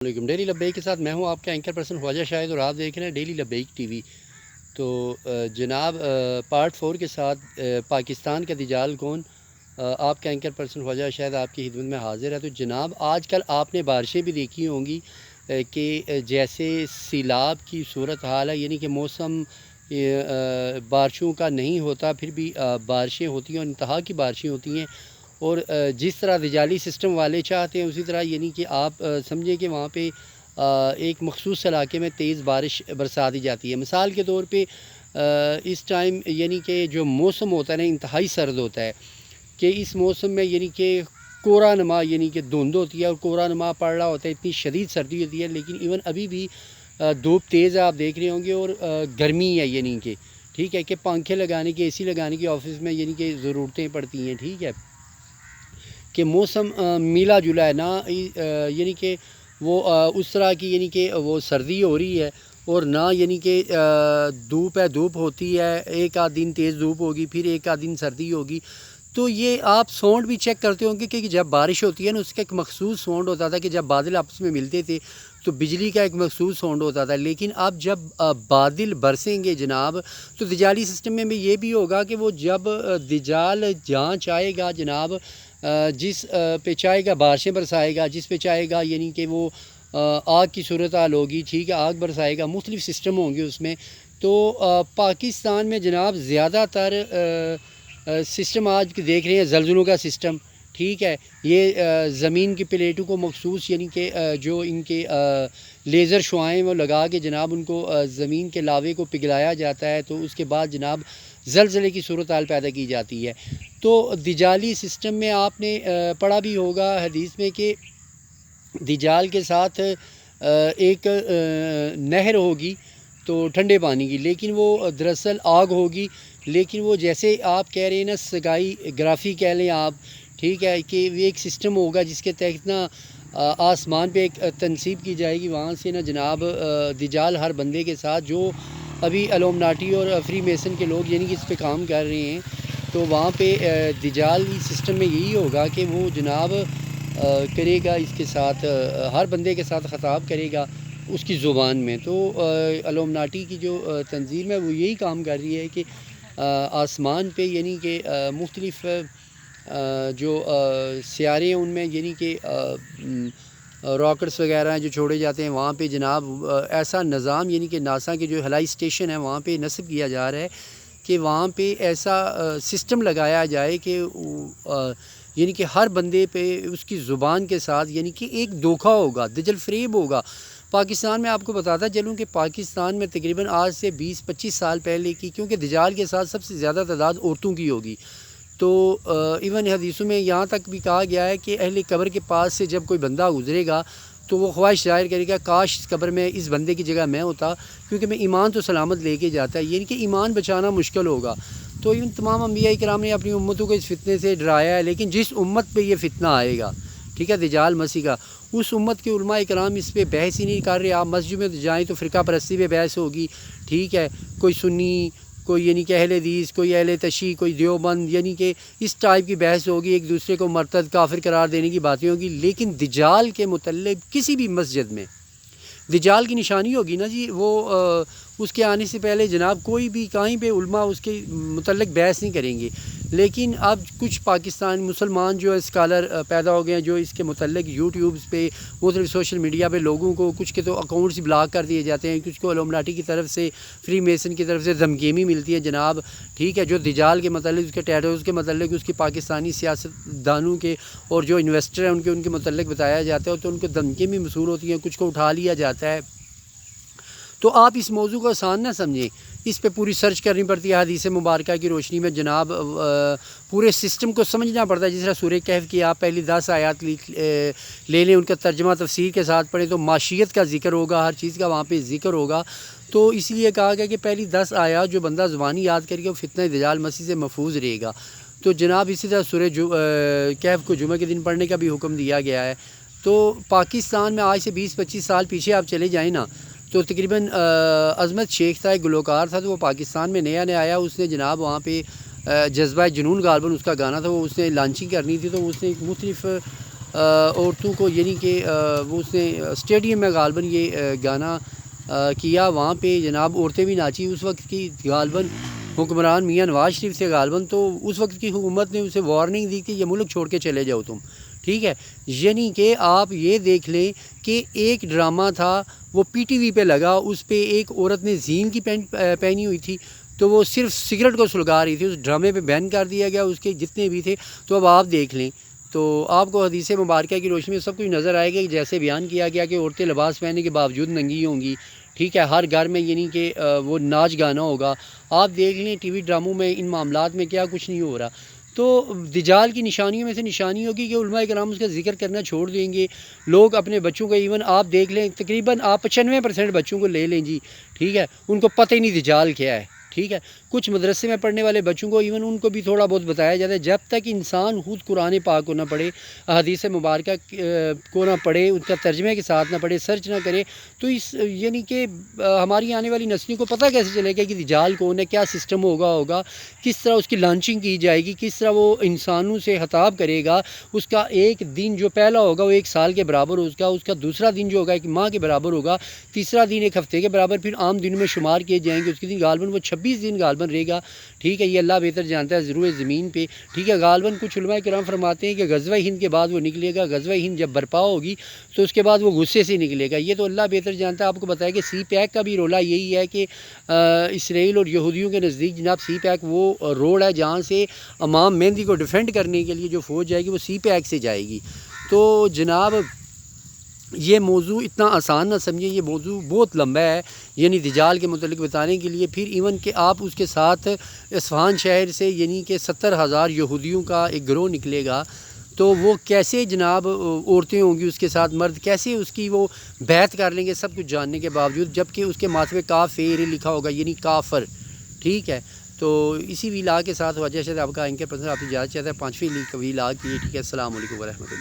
علیکم ڈیلی لبیک کے ساتھ میں ہوں آپ کا اینکر پرسن خواجہ شاہد، اور آپ دیکھ رہے ہیں ڈیلی لبیک ٹی وی۔ تو جناب پارٹ 4 کے ساتھ پاکستان کا دجال کون، آپ کا اینکر پرسن خواجہ شاہد آپ کی خدمت میں حاضر ہے۔ تو جناب آج کل آپ نے بارشیں بھی دیکھی ہوں گی کہ جیسے سیلاب کی صورت حال ہے، یعنی کہ موسم بارشوں کا نہیں ہوتا، پھر بھی بارشیں ہوتی ہیں اور انتہا کی بارشیں ہوتی ہیں، اور جس طرح دجالی سسٹم والے چاہتے ہیں اسی طرح یعنی کہ آپ سمجھیں کہ وہاں پہ ایک مخصوص علاقے میں تیز بارش برسا دی جاتی ہے۔ مثال کے طور پہ اس ٹائم یعنی کہ جو موسم ہوتا ہے نا انتہائی سرد ہوتا ہے، کہ اس موسم میں یعنی کہ کورا نما یعنی کہ دھند ہوتی ہے اور کورا نما پڑ رہا ہوتا ہے، اتنی شدید سردی ہوتی ہے، لیکن ایون ابھی بھی دھوپ تیز ہے آپ دیکھ رہے ہوں گے، اور گرمی ہے، یعنی کہ ٹھیک ہے کہ پنکھے لگانے کی، اے سی لگانے کی آفس میں یعنی کہ ضرورتیں پڑتی ہیں، ٹھیک ہے کہ موسم ملا جلا ہے نا، یعنی کہ وہ اس طرح کی یعنی کہ وہ سردی ہو رہی ہے، اور نہ یعنی کہ دھوپ ہے، دھوپ ہوتی ہے، ایک آدھ دن تیز دھوپ ہوگی، پھر ایک آدھ دن سردی ہوگی۔ تو یہ آپ ساؤنڈ بھی چیک کرتے ہوں گے کہ جب بارش ہوتی ہے نا اس کا ایک مخصوص ساؤنڈ ہوتا تھا، کہ جب بادل آپس میں ملتے تھے تو بجلی کا ایک مخصوص ساؤنڈ ہوتا تھا، لیکن اب جب بادل برسیں گے جناب تو دجالی سسٹم میں بھی یہ بھی ہوگا کہ وہ جب دجال جہاں چاہے گا جناب، جس پہ چاہے گا بارشیں برسائے گا، جس پہ چاہے گا یعنی کہ وہ آگ کی صورتحال ہوگی، ٹھیک ہے آگ برسائے گا، مختلف سسٹم ہوں گے اس میں۔ تو پاکستان میں جناب زیادہ تر سسٹم آج دیکھ رہے ہیں زلزلوں کا سسٹم، ٹھیک ہے، یہ زمین کی پلیٹوں کو مخصوص یعنی کہ جو ان کے لیزر شعاعیں وہ لگا کے جناب ان کو زمین کے لاوے کو پگھلایا جاتا ہے، تو اس کے بعد جناب زلزلے کی صورتحال پیدا کی جاتی ہے۔ تو دجالی سسٹم میں آپ نے پڑھا بھی ہوگا حدیث میں کہ دجال کے ساتھ ایک نہر ہوگی تو ٹھنڈے پانی کی، لیکن وہ دراصل آگ ہوگی، لیکن وہ جیسے آپ کہہ رہے ہیں نا سکائی گرافی کہہ لیں آپ، ٹھیک ہے کہ وہ ایک سسٹم ہوگا جس کے تحت نا آسمان پہ ایک تنصیب کی جائے گی، وہاں سے نا جناب دجال ہر بندے کے ساتھ جو ابھی الومناٹی اور فری میسن کے لوگ یعنی کہ اس پہ کام کر رہے ہیں، تو وہاں پہ دجالی سسٹم میں یہی ہوگا کہ وہ جناب کرے گا اس کے ساتھ ہر بندے کے ساتھ خطاب کرے گا اس کی زبان میں۔ تو الومناٹی کی جو تنظیم ہے وہ یہی کام کر رہی ہے کہ آسمان پہ یعنی کہ مختلف جو سیارے ہیں ان میں یعنی کہ راکٹس وغیرہ ہیں جو چھوڑے جاتے ہیں وہاں پہ جناب ایسا نظام یعنی کہ ناسا کے جو ہلائی اسٹیشن ہے وہاں پہ نصب کیا جا رہا ہے کہ وہاں پہ ایسا سسٹم لگایا جائے کہ یعنی کہ ہر بندے پہ اس کی زبان کے ساتھ یعنی کہ ایک دھوکہ ہوگا، دجل فریب ہوگا۔ پاکستان میں آپ کو بتاتا چلوں کہ پاکستان میں تقریباً آج سے 20-25 سال پہلے کی، کیونکہ دجال کے ساتھ سب سے زیادہ تعداد عورتوں کی ہوگی، تو ایون حدیثوں میں یہاں تک بھی کہا گیا ہے کہ اہل قبر کے پاس سے جب کوئی بندہ گزرے گا تو وہ خواہش ظاہر کرے گا کاش اس قبر میں اس بندے کی جگہ میں ہوتا، کیونکہ میں ایمان تو سلامت لے کے جاتا ہے، یعنی کہ ایمان بچانا مشکل ہوگا۔ تو ان تمام انبیاء کرام نے اپنی امتوں کو اس فتنے سے ڈرایا ہے، لیکن جس امت پہ یہ فتنہ آئے گا، ٹھیک ہے دجال مسیح کا، اس امت کے علماء کرام اس پہ بحث ہی نہیں کر رہے۔ آپ مسجد میں جائیں تو فرقہ پرستی پہ بحث ہوگی، ٹھیک ہے، کوئی سنی، کوئی یعنی کہ اہل حدیث، کوئی اہل تشیع، کوئی دیوبند، یعنی کہ اس ٹائپ کی بحث ہوگی، ایک دوسرے کو مرتد کافر قرار دینے کی باتیں ہوگی، لیکن دجال کے متعلق کسی بھی مسجد میں دجال کی نشانی ہوگی نا جی، وہ اس کے آنے سے پہلے جناب کوئی بھی کہیں پہ علماء اس کے متعلق بحث نہیں کریں گے، لیکن اب کچھ پاکستان مسلمان جو اسکالر پیدا ہو گئے ہیں جو اس کے متعلق یوٹیوبز پہ مختلف سوشل میڈیا پہ لوگوں کو کچھ کے تو اکاؤنٹس بلاک کر دیے جاتے ہیں، کچھ کو الومناٹی کی طرف سے، فری میسن کی طرف سے دھمکیمی ملتی ہے جناب، ٹھیک ہے، جو دجال کے متعلق اس کے ٹیٹوز کے متعلق اس کی پاکستانی سیاست دانوں کے اور جو انویسٹر ہیں ان کے متعلق بتایا جاتا ہے، تو ان کو دھمکیمی موصول ہوتی ہیں، کچھ کو اٹھا لیا جاتا ہے۔ تو آپ اس موضوع کو آسان نہ سمجھیں، اس پہ پوری سرچ کرنی پڑتی ہے، حدیث مبارکہ کی روشنی میں جناب پورے سسٹم کو سمجھنا پڑتا ہے۔ جس طرح سورہ کہف کی آپ پہلی 10 آیات لے لیں، ان کا ترجمہ تفسیر کے ساتھ پڑھیں تو معاشیت کا ذکر ہوگا، ہر چیز کا وہاں پہ ذکر ہوگا، تو اس لیے کہا گیا کہ پہلی 10 آیات جو بندہ زبانی یاد کر کے وہ فتنہ دجال مسیح سے محفوظ رہے گا۔ تو جناب اسی طرح سورہ کہف کو جمعہ کے دن پڑھنے کا بھی حکم دیا گیا ہے۔ تو پاکستان میں آج سے 20-25 سال پیچھے آپ چلے جائیں نا، تو تقریباً عظمت شیخ تھا، ایک گلوکار تھا، تو وہ پاکستان میں نیا آیا، اس نے جناب وہاں پہ جذبہ جنون غالباً اس کا گانا تھا، وہ اس نے لانچنگ کرنی تھی، تو اس نے مختلف عورتوں کو یعنی کہ وہ اس نے اسٹیڈیم میں غالباً یہ گانا کیا، وہاں پہ جناب عورتیں بھی ناچی اس وقت کی غالباً حکمران میاں نواز شریف سے غالباً، تو اس وقت کی حکومت نے اسے وارننگ دی کہ یہ ملک چھوڑ کے چلے جاؤ تم، ٹھیک ہے۔ یعنی کہ آپ یہ دیکھ لیں کہ ایک ڈرامہ تھا وہ پی ٹی وی پہ لگا، اس پہ ایک عورت نے زین کی پینٹ پہنی ہوئی تھی، تو وہ صرف سگریٹ کو سلگا رہی تھی، اس ڈرامے پہ بین کر دیا گیا اس کے جتنے بھی تھے۔ تو اب آپ دیکھ لیں تو آپ کو حدیث مبارکہ کی روشنی میں سب کچھ نظر آئے گا کہ جیسے بیان کیا گیا کہ عورتیں لباس پہننے کے باوجود ننگی ہوں گی، ٹھیک ہے، ہر گھر میں یعنی کہ وہ ناچ گانا ہوگا۔ آپ دیکھ لیں ٹی وی ڈراموں میں ان معاملات میں کیا کچھ نہیں ہو رہا۔ تو دجال کی نشانیوں میں سے نشانی ہوگی کہ علماء کرام اس کا ذکر کرنا چھوڑ دیں گے، لوگ اپنے بچوں کو ایون آپ دیکھ لیں تقریباً آپ 95% بچوں کو لے لیں جی، ٹھیک ہے، ان کو پتہ ہی نہیں دجال کیا ہے، ٹھیک ہے۔ کچھ مدرسے میں پڑھنے والے بچوں کو ایون ان کو بھی تھوڑا بہت بتایا جاتا ہے، جب تک انسان خود قرآن پاک کو نہ پڑھے، حدیث مبارکہ کو نہ پڑھے، ان کا ترجمے کے ساتھ نہ پڑھے، سرچ نہ کرے، تو اس یعنی کہ ہماری آنے والی نسلوں کو پتہ کیسے چلے گا کہ دجال کون ہے، کیا سسٹم ہوگا، کس طرح اس کی لانچنگ کی جائے گی، کس طرح وہ انسانوں سے خطاب کرے گا، اس کا ایک دن جو پہلا ہوگا وہ 1 سال کے برابر ہوگا، اس کا دوسرا دن جو ہوگا 1 ماہ کے برابر ہوگا، تیسرا دن 1 ہفتے کے برابر، پھر عام دنوں میں شمار کیے جائیں گے، اس کے دن غالباً وہ 26 دن غالباً رہے گا، ٹھیک ہے، یہ اللہ بہتر جانتا ہے ضرور زمین پہ، ٹھیک ہے۔ غالباً کچھ علماء کرام فرماتے ہیں کہ غزوہ ہند کے بعد وہ نکلے گا، غزوہ ہند جب برپا ہوگی تو اس کے بعد وہ غصے سے نکلے گا، یہ تو اللہ بہتر جانتا ہے۔ آپ کو بتایا کہ سی پیک کا بھی رولا یہی ہے کہ اسرائیل اور یہودیوں کے نزدیک جناب سی پیک وہ روڈ ہے جہاں سے امام مہدی کو ڈیفینڈ کرنے کے لیے جو فوج جائے گی وہ سی پیک سے جائے گی۔ تو جناب یہ موضوع اتنا آسان نہ سمجھیں، یہ موضوع بہت لمبا ہے، یعنی دجال کے متعلق بتانے کے لیے، پھر ایون کہ آپ اس کے ساتھ اصفہان شہر سے یعنی کہ 70,000 یہودیوں کا ایک گروہ نکلے گا، تو وہ کیسے جناب عورتیں ہوں گی اس کے ساتھ، مرد کیسے اس کی وہ بیعت کر لیں گے سب کچھ جاننے کے باوجود، جبکہ اس کے ماتھے پہ کافر لکھا ہوگا یعنی کافر، ٹھیک ہے۔ تو اسی ویلاگ کے ساتھ وجہ سے آپ کا اینکر پرسن آپ اجازت چاہتا ہے 5ویں ویلاگ کی، ٹھیک ہے۔ السلام علیکم ورحمۃ اللہ۔